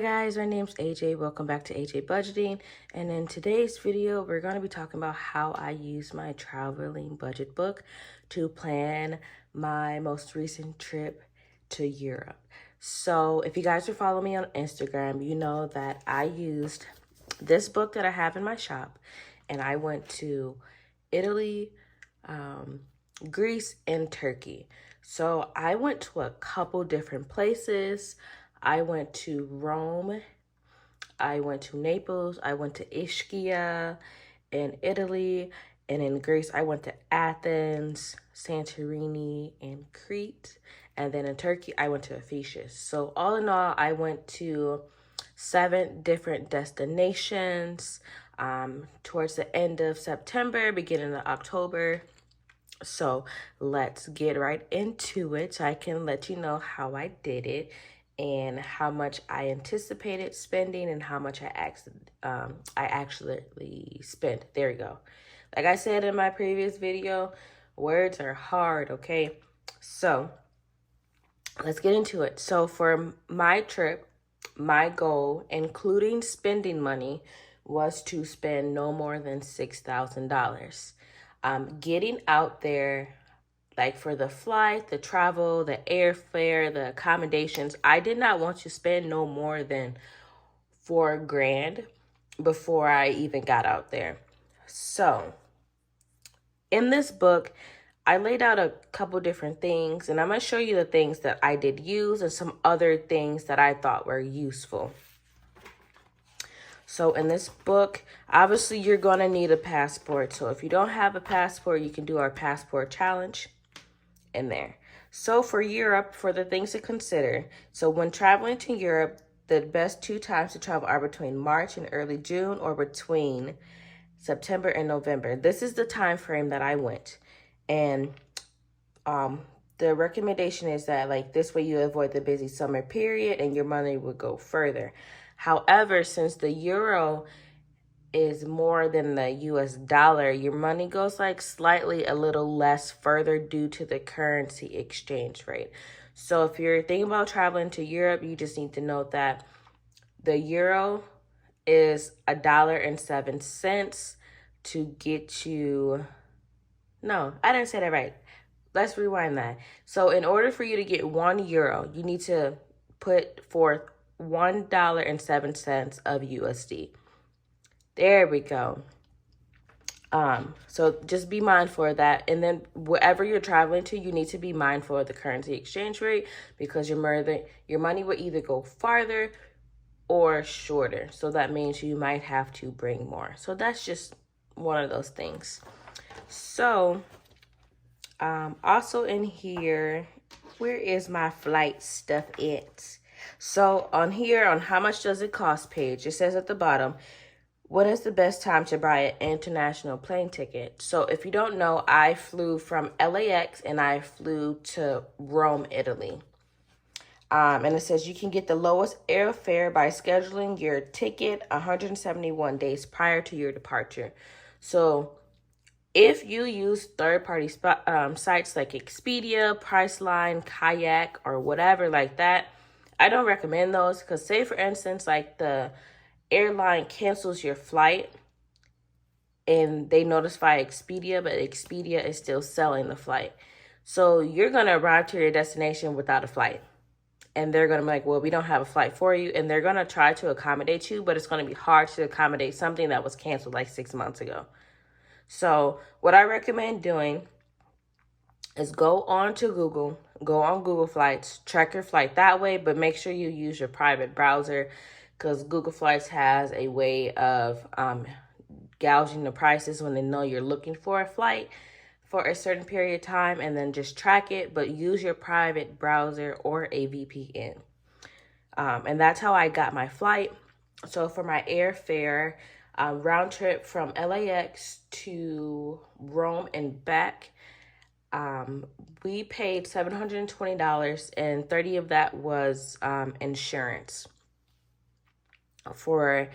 guys, my name's AJ. Welcome back to AJ Budgeting. And in today's video, we're going to be talking about how I use my traveling budget book to plan my most recent trip to Europe. So if you guys are following me on Instagram, you know that I used this book that I have in my shop, and I went to Italy, Greece, and Turkey. So I went to a couple different places. I went to Rome, I went to Naples, I went to Ischia in Italy, and in Greece, I went to Athens, Santorini, and Crete. And then in Turkey, I went to Ephesus. So all in all, I went to 7 different destinations towards the end of September, beginning of October. So let's get right into it so I can let you know how I did it and how much I anticipated spending and how much I actually spent. There you go. Like I said in my previous video, words are hard, okay? So let's get into it. So for my trip, my goal, including spending money, was to spend no more than $6,000. Getting out there, like for the flight, the travel, the airfare, the accommodations, I did not want to spend no more than $4,000 before I even got out there. So in this book, I laid out a couple different things, and I'm going to show you the things that I did use and some other things that I thought were useful. So in this book, obviously you're going to need a passport. So if you don't have a passport, you can do our passport challenge in there. So for Europe, for the things to consider. So when traveling to Europe, the best 2 times to travel are between March and early June, or between September and November. This is the time frame that I went. And the recommendation is that like this way you avoid the busy summer period and your money would go further. However, since the euro is more than the US dollar, your money goes like slightly a little less further due to the currency exchange rate. So if you're thinking about traveling to Europe, you just need to note that the euro is $1.07 to get you. No, I didn't say that right. Let's rewind that. So in order for you to get €1, you need to put forth $1.07 of USD. There we go. So just be mindful of that. And then wherever you're traveling to, you need to be mindful of the currency exchange rate, because your money will either go farther or shorter. So that means you might have to bring more. So that's just one of those things. So also in here, where is my flight stuff at? So on here, on how much does it cost page, it says at the bottom, when is the best time to buy an international plane ticket? So if you don't know, I flew from LAX and I flew to Rome, Italy. And it says you can get the lowest airfare by scheduling your ticket 171 days prior to your departure. So if you use third-party sites like Expedia, Priceline, Kayak, or whatever like that, I don't recommend those, because say for instance, like the airline cancels your flight and they notify Expedia, but Expedia is still selling the flight. So you're going to arrive to your destination without a flight. And they're going to be like, well, we don't have a flight for you. And they're going to try to accommodate you, but it's going to be hard to accommodate something that was canceled like 6 months ago. So what I recommend doing is go on to Google, go on Google Flights, track your flight that way, but make sure you use your private browser, because Google Flights has a way of gouging the prices when they know you're looking for a flight for a certain period of time, and then just track it, but use your private browser or a VPN. And that's how I got my flight. So for my airfare, round trip from LAX to Rome and back, we paid $720, and $30 of that was insurance for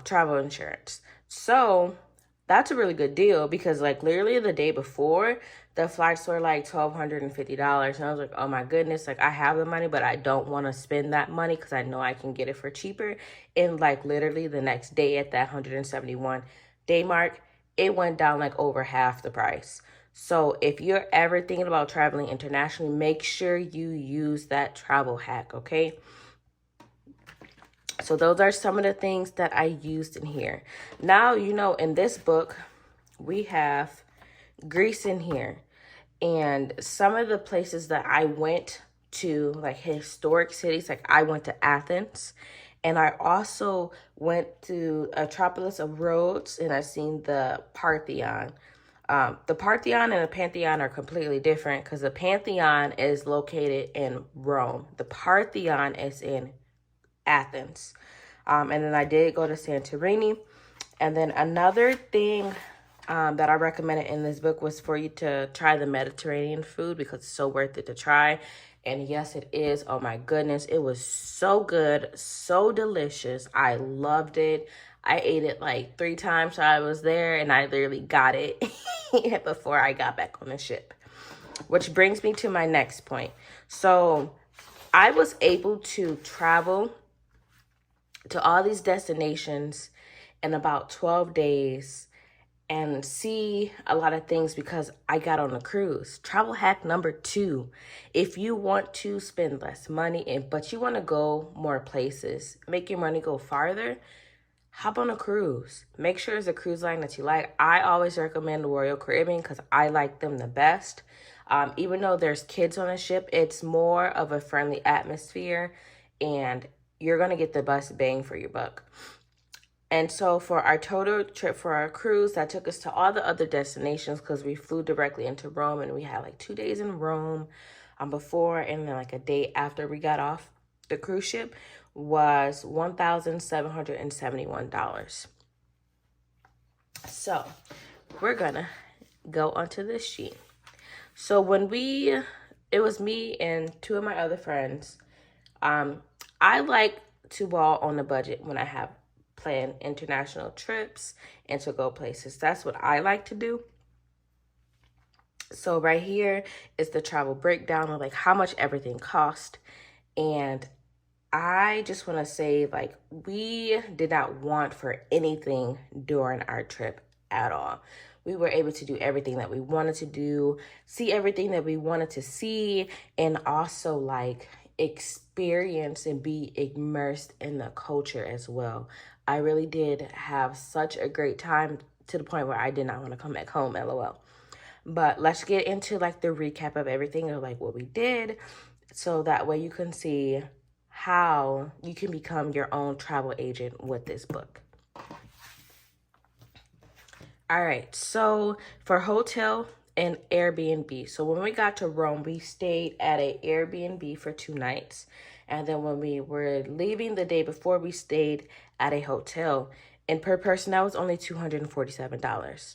travel insurance. So That's a really good deal because like literally the day before, the flights were like $1,250. And I was like, oh my goodness, like I have the money, but I don't want to spend that money because I know I can get it for cheaper. And like literally the next day at that 171 day mark, it went down like over half the price. So if you're ever thinking about traveling internationally, make sure you use that travel hack, okay? So those are some of the things that I used in here. Now, you know, in this book, we have Greece in here. And some of the places that I went to, like historic cities, like I went to Athens. And I also went to Metropolis of Rhodes, and I seen the Parthenon. The Parthenon and the Pantheon are completely different because the Pantheon is located in Rome. The Parthenon is in Athens. And then I did go to Santorini. And then another thing that I recommended in this book was for you to try the Mediterranean food because it's so worth it to try. And yes, it is. Oh my goodness. It was so good, so delicious. I loved it. I ate it like 3 times while I was there, and I literally got it before I got back on the ship. Which brings me to my next point. So I was able to travel to all these destinations in about 12 days and see a lot of things because I got on a cruise. Travel hack number 2. If you want to spend less money, but you want to go more places, make your money go farther, hop on a cruise. Make sure it's a cruise line that you like. I always recommend the Royal Caribbean because I like them the best. Even though there's kids on the ship, it's more of a friendly atmosphere and you're going to get the best bang for your buck. And so for our total trip for our cruise, that took us to all the other destinations because we flew directly into Rome and we had like 2 days in Rome before and then like a day after we got off the cruise ship was $1,771. So we're going to go onto this sheet. So it was me and 2 of my other friends. I like to ball on a budget when I have planned international trips and to go places. That's what I like to do. So right here is the travel breakdown of like how much everything cost. And I just want to say like we did not want for anything during our trip at all. We were able to do everything that we wanted to do, see everything that we wanted to see, and also like experience and be immersed in the culture as well. I really did have such a great time to the point where I did not want to come back home, LOL. But let's get into like the recap of everything of like what we did so that way you can see how you can become your own travel agent with this book. All right, so for hotel and Airbnb. So when we got to Rome, we stayed at an Airbnb for 2 nights. And then when we were leaving the day before, we stayed at a hotel. And per person, that was only $247.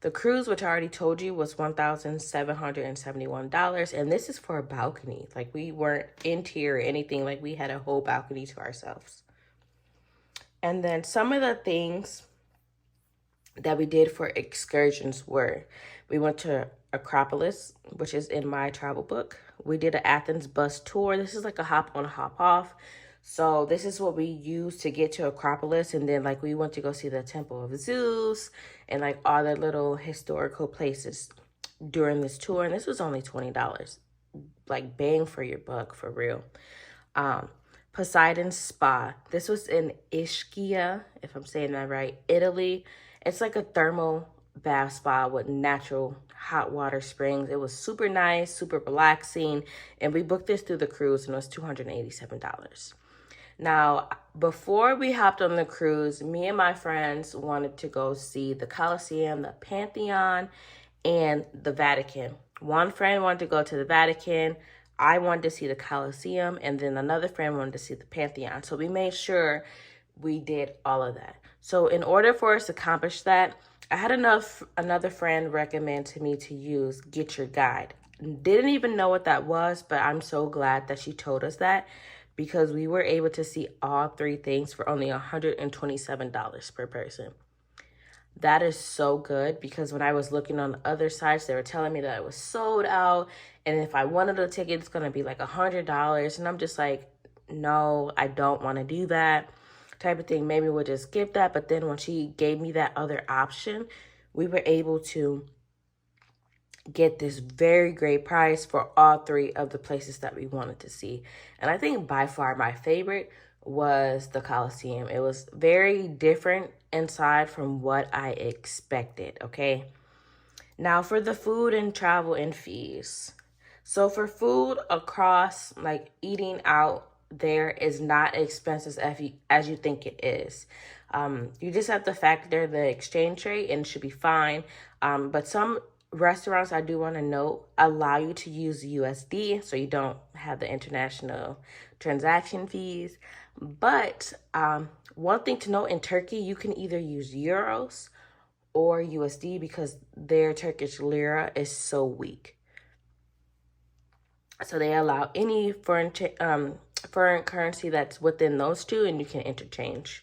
The cruise, which I already told you, was $1,771. And this is for a balcony. Like we weren't in tier or anything. Like we had a whole balcony to ourselves. And then some of the things that we did for excursions were we went to Acropolis, which is in my travel book. We did an Athens bus tour. This is like a hop on, hop off. So this is what we used to get to Acropolis. And then like we went to go see the Temple of Zeus and like all the little historical places during this tour. And this was only $20. Like bang for your buck, for real. Poseidon Spa. This was in Ischia, if I'm saying that right, Italy. It's like a thermal bath spa with natural hot water springs. It was super nice, super relaxing. And we booked this through the cruise and it was $287. Now, before we hopped on the cruise, me and my friends wanted to go see the Colosseum, the Pantheon, and the Vatican. One friend wanted to go to the Vatican. I wanted to see the Colosseum, and then another friend wanted to see the Pantheon. So we made sure we did all of that. So in order for us to accomplish that, I had another friend recommend to me to use Get Your Guide. Didn't even know what that was, but I'm so glad that she told us that because we were able to see all 3 things for only $127 per person. That is so good, because when I was looking on the other sites, they were telling me that it was sold out. And if I wanted a ticket, it's going to be like $100. And I'm just like, no, I don't want to do that type of thing. Maybe we'll just skip that. But then when she gave me that other option, we were able to get this very great price for all three of the places that we wanted to see. And I think by far my favorite was the Coliseum. It was very different inside from what I expected, okay? Now for the food and travel and fees. So for food across, like eating out there is not expensive as you think it is. You just have to factor the exchange rate and it should be fine. But some restaurants, I do want to note, allow you to use USD, so you don't have the international transaction fees. But one thing to note, in Turkey, you can either use euros or USD because their Turkish lira is so weak. So they allow any foreign currency that's within those two, and you can interchange.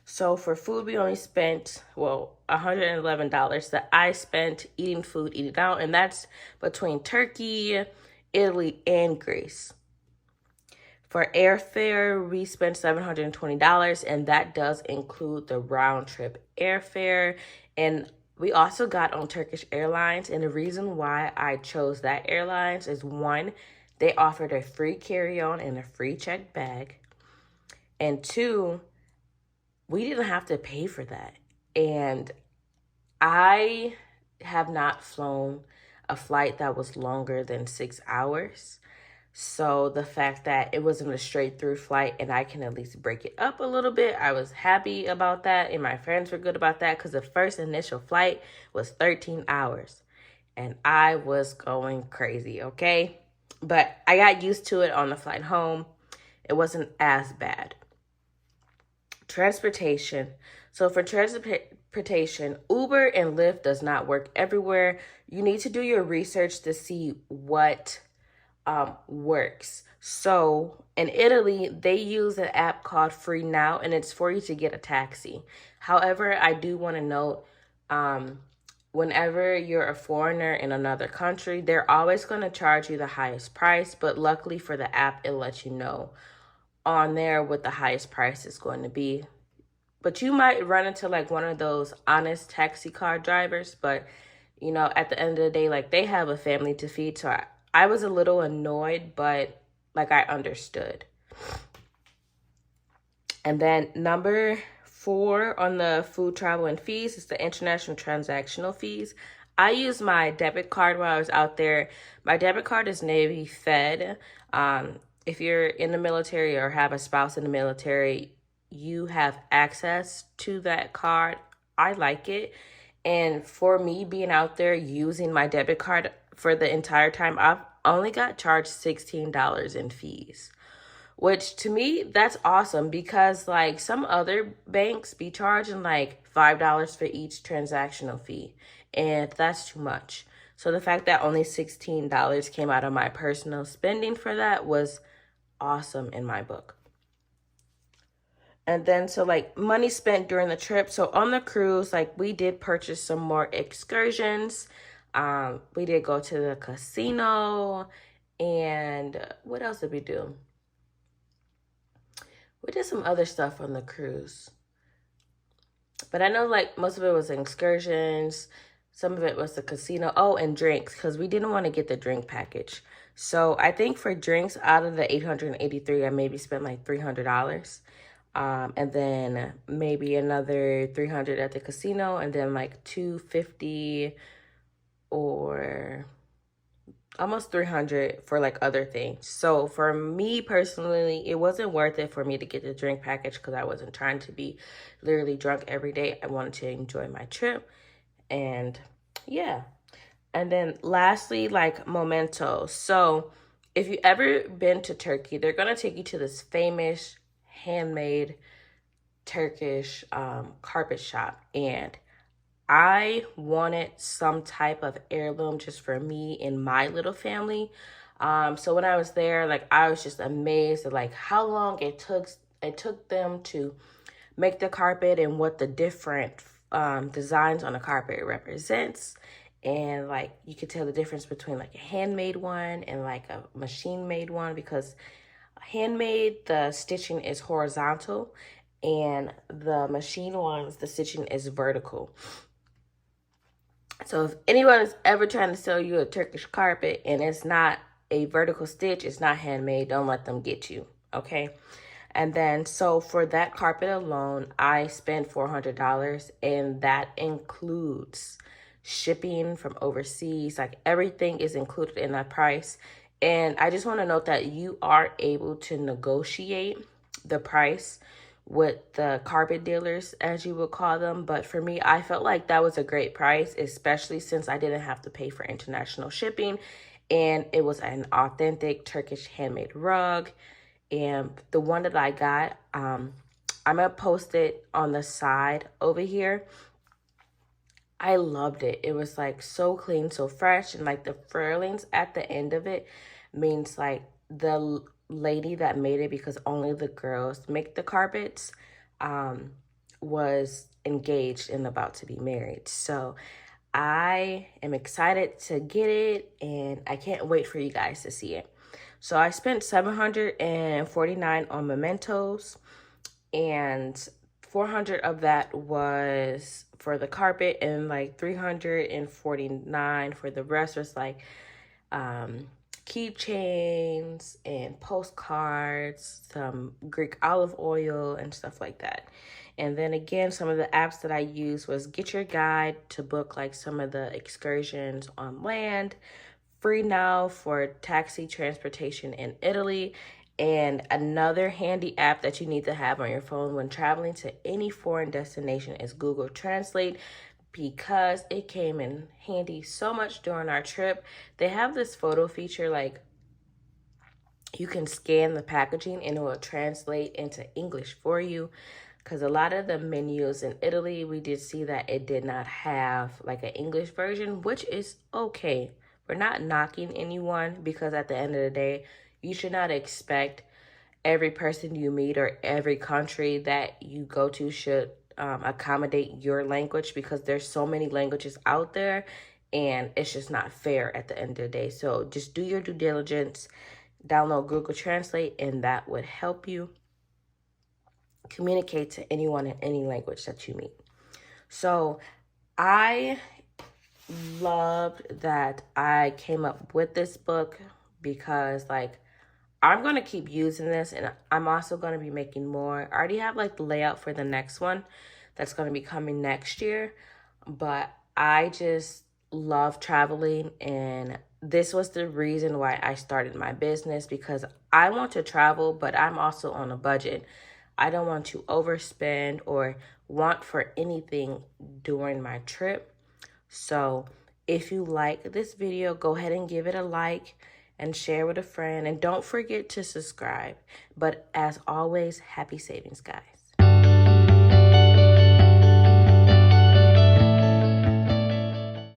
So for food, we only spent, $111 that I spent eating food, eating out, and that's between Turkey, Italy, and Greece. For airfare, we spent $720, and that does include the round trip airfare. And we also got on Turkish Airlines, and the reason why I chose that airlines is, one, they offered a free carry-on and a free checked bag, and two, we didn't have to pay for that. And I have not flown a flight that was longer than 6 hours. So the fact that it wasn't a straight through flight and I can at least break it up a little bit, I was happy about that. And my friends were good about that, because the first initial flight was 13 hours and I was going crazy, okay? But I got used to it on the flight home. It wasn't as bad. Transportation. So for transportation, Uber and Lyft does not work everywhere. You need to do your research to see what works. So in Italy, they use an app called Free Now, and it's for you to get a taxi. However, I do want to note, whenever you're a foreigner in another country, they're always going to charge you the highest price. But luckily for the app, it lets you know on there what the highest price is going to be. But you might run into like one of those honest taxi car drivers, but at the end of the day, like, they have a family to feed. So I was a little annoyed, but like, I understood. And then number 4 on the food, travel, and fees is the international transactional fees. I used my debit card while I was out there. My debit card is Navy Fed. If you're in the military or have a spouse in the military, you have access to that card. I like it. And for me, being out there using my debit card for the entire time, I've only got charged $16 in fees, which to me, that's awesome, because like some other banks be charging like $5 for each transactional fee, and that's too much. So the fact that only $16 came out of my personal spending for that was awesome in my book. And then, so like money spent during the trip. So on the cruise, like, we did purchase some more excursions. We did go to the casino, and what else did we do? We did some other stuff on the cruise. But I know like most of it was excursions. Some of it was the casino. Oh, and drinks, because we didn't want to get the drink package. So I think for drinks, out of the $883, I maybe spent like $300. And then maybe another $300 at the casino, and then like $250 or almost $300 for like other things. So for me personally, it wasn't worth it for me to get the drink package, because I wasn't trying to be literally drunk every day. I wanted to enjoy my trip, and yeah. And then lastly, like mementos. So if you ever been to Turkey, they're gonna take you to this famous handmade Turkish carpet shop, and I wanted some type of heirloom just for me and my little family. So when I was there, like, I was just amazed at like how long it took them to make the carpet, and what the different designs on the carpet it represents. And like you can tell the difference between like a handmade one and like a machine made one, because handmade, the stitching is horizontal, and the machine ones, the stitching is vertical. So if anyone is ever trying to sell you a Turkish carpet and it's not a vertical stitch, it's not handmade, don't let them get you, okay? And then, so for that carpet alone, I spent $400, and that includes shipping from overseas. Like everything is included in that price. And I just want to note that you are able to negotiate the price with the carpet dealers, as you would call them. But for me, I felt like that was a great price, especially since I didn't have to pay for international shipping, and it was an authentic Turkish handmade rug. And the one that I got, I'm gonna post it on the side over here. I loved it. It was like so clean, so fresh, and like the furlings at the end of it means like the lady that made it, because only the girls make the carpets, was engaged and about to be married. So I am excited to get it, and I can't wait for you guys to see it. So I spent $749 on mementos, and 400 of that was for the carpet, and like 349 for the rest was like keychains and postcards, some Greek olive oil and stuff like that. And then again, some of the apps that I used was Get Your Guide to book like some of the excursions on land, Free Now for taxi transportation in Italy, and another handy app that you need to have on your phone when traveling to any foreign destination is Google Translate, because it came in handy so much during our trip. They have this photo feature, like you can scan the packaging and it will translate into English for you. Because a lot of the menus in Italy, we did see that it did not have like an English version, which is okay. We're not knocking anyone, because at the end of the day, you should not expect every person you meet or every country that you go to should accommodate your language, because there's so many languages out there, and it's just not fair at the end of the day. So just do your due diligence, download Google Translate, and that would help you communicate to anyone in any language that you meet. So I loved that I came up with this book, because like I'm going to keep using this, and I'm also going to be making more. I already have like the layout for the next one that's going to be coming next year, but I just love traveling, and this was the reason why I started my business, because I want to travel, but I'm also on a budget. I don't want to overspend or want for anything during my trip. So if you like this video, go ahead and give it a like and share with a friend. And don't forget to subscribe. But as always, happy savings, guys.